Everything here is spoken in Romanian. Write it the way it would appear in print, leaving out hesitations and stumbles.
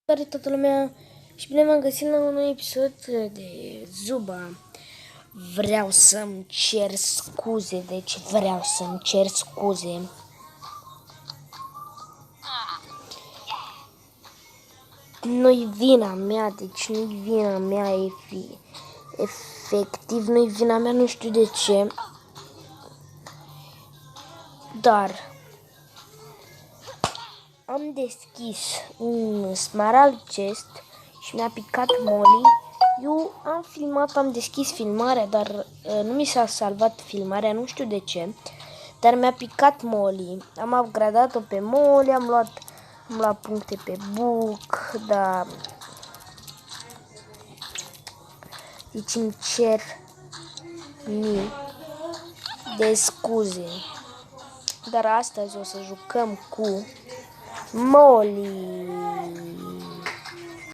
Salutare toată lumea și bine m-am găsit la un nou episod de Zuba. Vreau să-mi cer scuze, Nu-i vina mea, efectiv nu-i vina mea, nu știu de ce. Dar am deschis un Smarald Chest și mi-a picat Molly. Eu am filmat, am deschis filmarea, dar nu mi s-a salvat filmarea, nu știu de ce. Dar mi-a picat Molly. Am upgradat-o pe Molly, am luat puncte pe Book, dar deci îmi cer mii de scuze. Dar astăzi o să jucăm cu Molly.